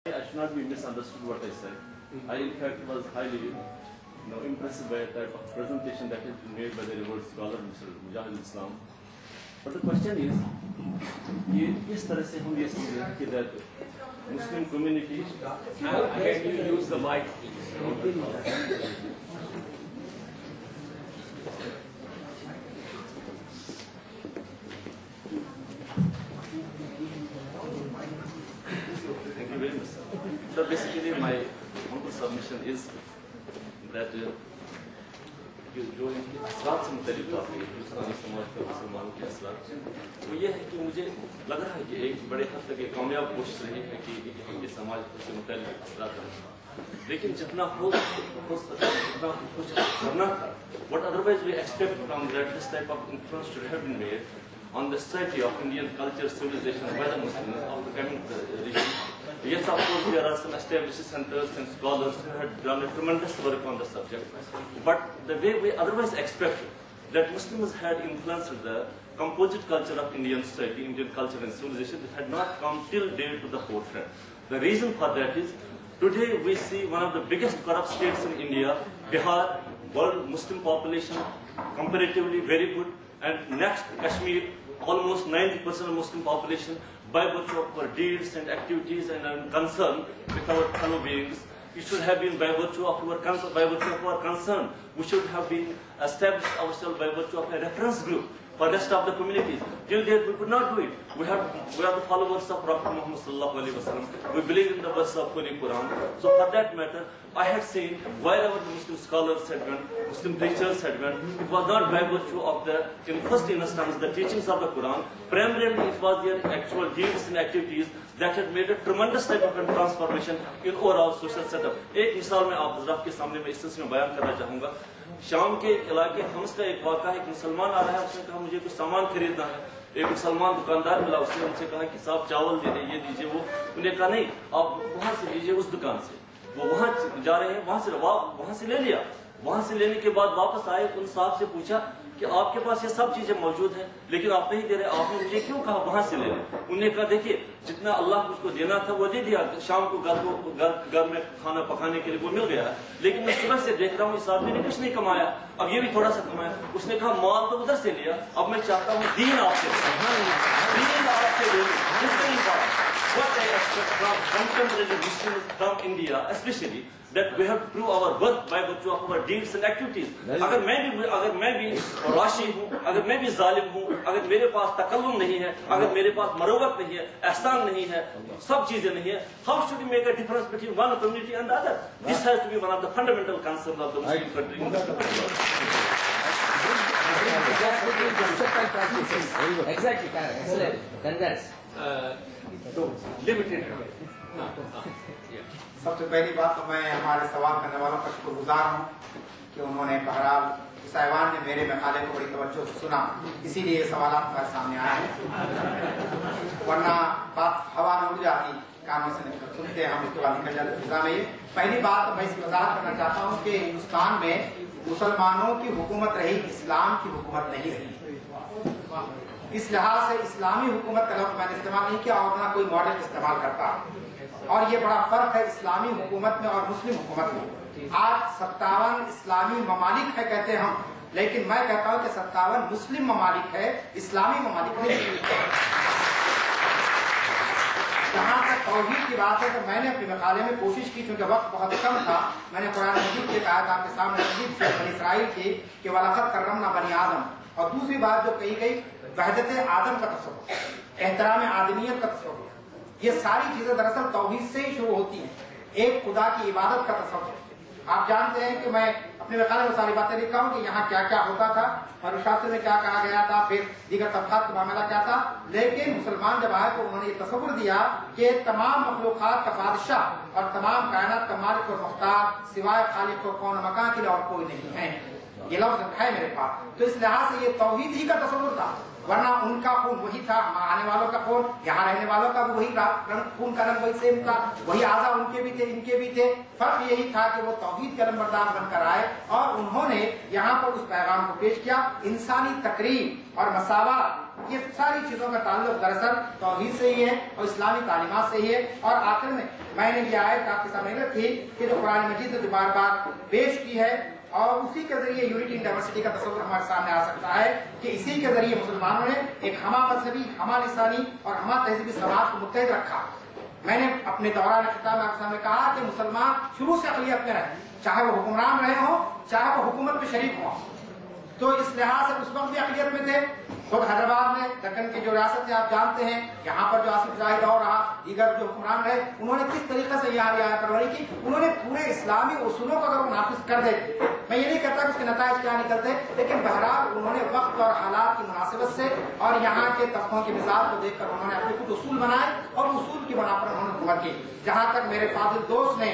I should not be misunderstood what I said. I in fact was highly impressed by a type of presentation that has been made by the revered scholar Mr. Mujahid Islam. But the question is, किस तरह से हम ये समझें कि that Muslim community can you use the mic, please? Thank you very much, sir. So basically my humble submission is that जो इनके असरात से मुतल्लिक़ बात है हिंदुस्तानी समाज पर मुसलमानों के असरात वो ये है कि मुझे लग रहा है कि एक बड़े हद तक एक कामयाब कोशिश रही है कि इनके समाज से मुतल्लिक़ असरात हैं, लेकिन जितना हो सका जितना कुछ करना था, what otherwise we expect from that this type of influence should have been made on the society of Indian culture, civilization by the Muslims after coming to the region. Yes, of course, there are some established centers and scholars who had done a tremendous work on the subject. But the way we otherwise expected that Muslims had influenced the composite culture of Indian society, Indian culture and civilization, it had not come till date to the forefront. The reason for that is, today we see one of the biggest corrupt states in India, Bihar, world Muslim population, comparatively very good, and next Kashmir, almost 90% of Muslim population, by virtue of our deeds and activities and concern with our fellow beings. It should have been by virtue of our concern. We should have been established ourselves by virtue of a reference group for the rest of the communities. Till date, we could not do it. We are the followers of Prophet Muhammad sallallahu alaihi wasallam. We believe in the verse of Holy Quran. So for that matter, I had seen wherever the Muslim scholars had went, Muslim preachers had went, it was not by virtue of the, in first instance, the teachings of the Quran. Primarily, it was their actual deeds and activities that had made a tremendous type of transformation in overall social setup. एक मिसाल मैं आप हज़रात के सामने मैं इस सिलसिले में बयान करना चाहूँगा. शाम के इलाके हम्स का एक वाक़ा है, एक मुसलमान आ रहा है, उसने कहा मुझे कुछ सामान खरीदना है. एक मुसलमान दुकानदार मिला, उसने उनसे कहा कि साहब चावल दे दे, ये दीजिए. वो उन्हें कहा नहीं, आप वहाँ से लीजिए उस दुकान से. वो वहाँ जा रहे हैं, वहाँ से ले लिया. वहाँ से लेने के बाद वापस आए, उन साहब से पूछा कि आपके पास ये सब चीजें मौजूद हैं, लेकिन आप नहीं दे रहे, आपने मुझे क्यों कहा वहां से ले लें? उन्होंने कहा देखिए, जितना अल्लाह मुझको देना था वो दे दिया, शाम को घर में खाना पकाने के लिए वो मिल गया, लेकिन मैं सुबह से देख रहा हूँ इस आदमी ने कुछ नहीं कमाया, अब ये भी थोड़ा सा कमाया. उसने कहा माल तो उधर से लिया, अब मैं चाहता हूँ दीन आपसे What I expect from contemporary Muslims from India, especially, that we have to prove our worth by virtue of our deeds and activities. अगर मैं भी राशि हूँ, अगर मैं भी जालिम हूँ, अगर मेरे पास तकल्लुम नहीं है, अगर मेरे पास मरोवत नहीं है, एहसान नहीं है, सब चीजें नहीं है, how should we make a difference between one community and the other? This has to be one of the fundamental concerns of the Muslim country. Exactly, excellent. Congrats. Limited. सबसे पहली बात तो मैं हमारे सवाल करने वालों का शुक्रगुजार हूँ कि उन्होंने बहरहाल इस ऐवान ने मेरे मकाले को बड़ी तवज्जो से सुना, इसीलिए ये सवाल हमारे सामने आए हैं. वरना बात हवा में उड़ जाती, कानों से निकल सुनते हम उसके बाद निकल जाते फिजा में. ये पहली बात तो मैं इसकी वजाहत करना चाहता हूँ कि हिंदुस्तान में मुसलमानों की हुकूमत रही, इस्लाम की हुकूमत नहीं रही. इस लिहाज से इस्लामी हुकूमत का लफ्ज़ मैंने इस्तेमाल नहीं किया और ना कोई मॉडल इस्तेमाल करता. और ये बड़ा फर्क है इस्लामी हुकूमत में और मुस्लिम हुकूमत में. आज 57 इस्लामी ममालिक है कहते हैं हम, लेकिन मैं कहता हूँ कि 57 मुस्लिम ममालिक है, इस्लामी ममालिक नहीं. जहाँ तक तौहीद की बात है तो मैंने अपने मकाले में कोशिश की, चूंकि वक्त बहुत कम था, मैंने कुरान मजीद की आयत आपके सामने मजीद से बनी इसराइल की कि वलक़द कर्रमना बनी आदम, और दूसरी बात जो कही गई वहदत आदम का तस्वुर, एहतराम आदमियत का तस्वुर. ये सारी चीजें दरअसल तौहीद से ही शुरू होती हैं, एक खुदा की इबादत का तस्वुर. आप जानते हैं कि मैं अपने मकाले में सारी बातें लिखा हूँ कि यहाँ क्या क्या होता था और शास्त्र में क्या कहा गया था, फिर दीगर तबकात का मामला क्या था. लेकिन मुसलमान जब आए तो उन्होंने ये तस्वुर दिया कि तमाम मखलूकात का बादशाह और तमाम कायनात का मालिक और मुख्तार सिवाय खालिक और कौन मकान के लिए और कोई नहीं है. ये लफ्ज है मेरे पास. तो इस लिहाज से ये तौहीद ही का तस्वुर था, वरना उनका खून वही था, आने वालों का खून, यहाँ रहने वालों का वही खून का रंग वही सेम था, वही आज़ा उनके भी थे, इनके भी थे. फर्क यही था कि वो तौहीद के नंबरदार बनकर आए और उन्होंने यहाँ पर उस पैगाम को पेश किया, इंसानी तकरीम और मसावा ये सारी चीजों का ताल्लुक दरअसल तौहीद से ही है और इस्लामी तालीमात से ही है। और आखिर में मैंने ये आयत आपके सामने रखी कि जो कुरान मजीद ने बार बार पेश की है और उसी के जरिए यूनिटी इन डाइवर्सिटी का तस्वीर हमारे सामने आ सकता है कि इसी के जरिए मुसलमानों ने एक हमा मजहबी, हमा लिसानी और हमा तहजीबी समाज को मुत्तहिद रखा। मैंने अपने दौरान खिताब में आपके सामने कहा कि मुसलमान शुरू से अक़लियत में रहे, चाहे वो हुक्मरान रहे हों, चाहे वो हुकूमत में शरीक हों। तो इस लिहाज से उस वक्त भी अक़लियत में थे। खुद हैदराबाद में दक्कन की जो रियासत है आप जानते हैं, यहाँ पर जो आसिफ जाही दौर रहा, दीगर जो हुक्मरान रहे, उन्होंने किस तरीके से यहाँ रियायत परवरी की। उन्होंने पूरे इस्लामी उसूलों को अगर वो नाफिज कर देते, मैं ये नहीं कहता कि उसके नताइज क्या निकलते, लेकिन बहरहाल उन्होंने वक्त और हालात की मुनासिबत से और यहाँ के तबकों के मिजाज को देखकर उन्होंने अपने कुछ उसूल बनाए और उसूल की बना पर उन्होंने हुकूमत की। जहाँ तक मेरे फाजिल दोस्त ने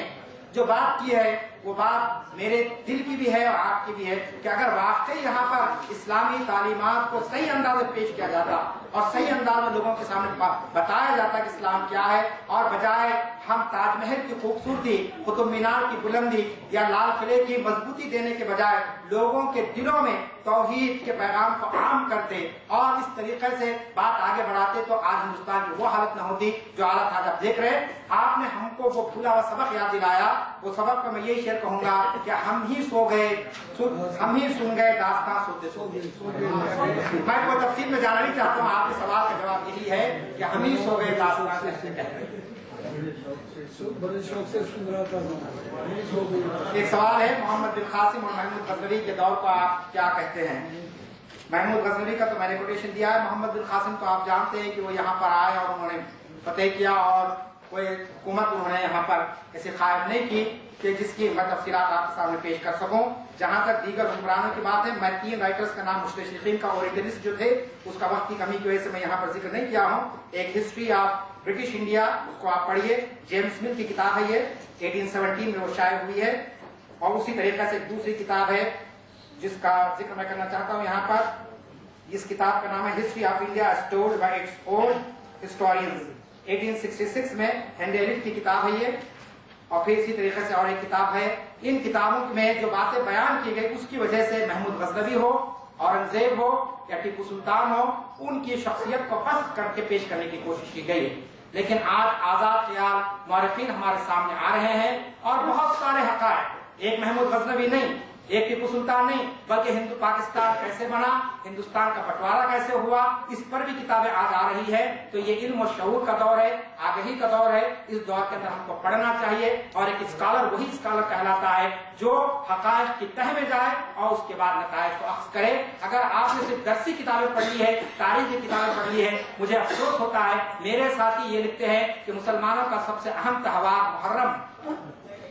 जो बात की है वो बात मेरे दिल की भी है और आपकी भी है कि अगर वाकई यहाँ पर इस्लामी तालीमात को सही अंदाज में पेश किया जाता और सही अंदाज में लोगों के सामने बताया जाता कि इस्लाम क्या है, और बजाय हम ताजमहल की खूबसूरती, कुतुब मीनार की बुलंदी या लाल किले की मजबूती देने के बजाय लोगों के दिलों में तौहीद के पैगाम को आम करते और इस तरीके से बात आगे बढ़ाते तो आज हिंदुस्तान की वो हालत न होती जो हालत आज आप देख रहे हैं। आपने हमको वो भूला हुआ सबक याद दिलाया। वो सबक पर मैं यही शेर कहूंगा कि हम ही सो गए, हम ही सुन गए दास्तां सोते सोते। मैं कोई तफसील में जाना नहीं चाहता हूँ, आपके सवाल का जवाब यही है कि हम ही सो गए दास्तां सोते। बड़े शौक से सुन रहा था। एक सवाल है मोहम्मद बिन कासिम और महमूद गजनवी के दौर को आप क्या कहते हैं? महमूद गजनवी का तो मैंने कोटेशन दिया है। मोहम्मद बिन कासिम तो आप जानते हैं कि वो यहाँ पर आए और उन्होंने फतेह किया और कोई हुकूमत उन्होंने यहाँ पर ऐसे कायम नहीं की कि जिसकी मैं तफसीलात आपके सामने पेश कर सकूं। जहां तक दीगर हुक्मरानों की बात है, मैं 3 राइटर्स का नाम मुस्तशरिकीन का ओरिजिनलिस्ट जो थे उसका वक्त की कमी की वजह से मैं यहाँ पर जिक्र नहीं किया हूँ। एक हिस्ट्री ऑफ ब्रिटिश इंडिया, उसको आप पढ़िए, जेम्स मिल की किताब है, ये 1817 में वो शाये हुई है। और उसी तरीके से एक दूसरी किताब है जिसका जिक्र मैं करना चाहता हूँ यहाँ पर। इस किताब का नाम है history of India stored bye it's old historians, 1866 में हेनरी एलिट की किताब है ये। और फिर इसी तरीके से और एक किताब है। इन किताबों में जो बातें बयान की गई उसकी वजह से महमूद गजनवी हो, औरंगजेब हो या टीपू सुल्तान हो, उनकी शख्सियत को फर्क करके पेश करने की कोशिश की गई। लेकिन आज आजाद ख्याल मौरखीन हमारे सामने आ रहे हैं और बहुत सारे हक़ाइक़, एक महमूद गजनवी नहीं, एक टीपू सुल्तान नहीं, बल्कि हिंदू पाकिस्तान कैसे बना, हिंदुस्तान का बंटवारा कैसे हुआ, इस पर भी किताबें आज आ रही है। तो ये इल्म और शऊर का दौर है, आगही का दौर है। इस दौर के अंदर हमको पढ़ना चाहिए और एक स्कॉलर वही स्कॉलर कहलाता है जो हक़ाइक़ की तह में जाए और उसके बाद नताइज को अख्ज़ करे। अगर आपने सिर्फ दरसी किताबें पढ़ ली है, तारीख की किताबें पढ़ ली है, मुझे अफसोस होता है। मेरे साथी ये लिखते हैं कि मुसलमानों का सबसे अहम त्योहार मुहर्रम।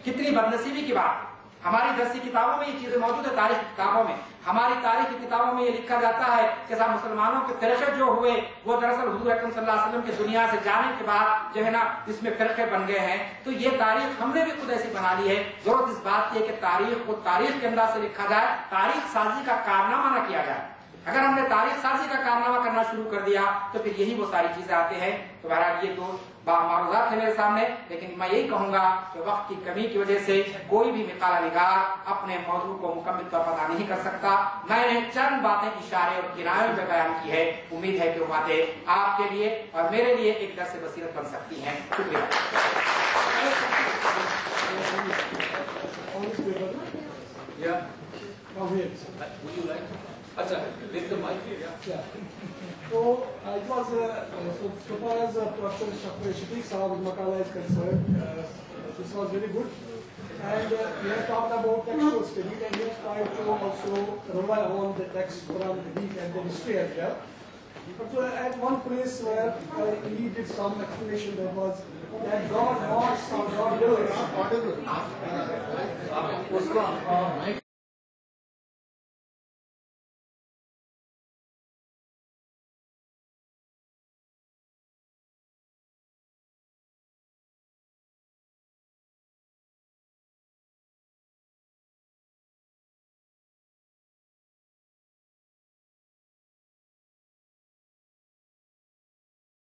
कितनी बदनसीबी की बात। हमारी दरसी किताबों में ये चीजें मौजूद है, तारीख की किताबों में, हमारी तारीख की किताबों में ये लिखा जाता है कि साहब मुसलमानों के फिरके जो हुए वो दरअसल हुजूर अकरम सल्लल्लाहु अलैहि वसल्लम के दुनिया से जाने के बाद जो है ना इसमें फिरके बन गए हैं। तो ये तारीख हमने भी खुद ऐसी बना ली है। जरूरत इस बात की है कि तारीख को तारीख के अंदाज से लिखा जाए, तारीख साजी का कारनामा न किया जाए। अगर हमने तारीख साजी का कारनामा करना शुरू कर दिया तो फिर यही वो सारी चीजें आते हैं। तो बहरहाल ये 2 मारूजात है मेरे सामने, लेकिन मैं यही कहूंगा कि वक्त की कमी की वजह से कोई भी मिकाला निगार अपने मौजू को मुकम्मल तौर पर अदा नहीं कर सकता। मैंने चंद बातें इशारे और किनारों में बयान की है। उम्मीद है कि वो बातें आपके लिए और मेरे लिए एक दर्स बसीरत बन सकती हैं। शुक्रिया। So it was so far as Professor Shafiq Saab's Makala is concerned, this was very good, and we have talked about textual study, and we have tried to also rely on the text Quran, Hadith, and the history as well. But at one place where he did some explanation, that was that God wants or God wills.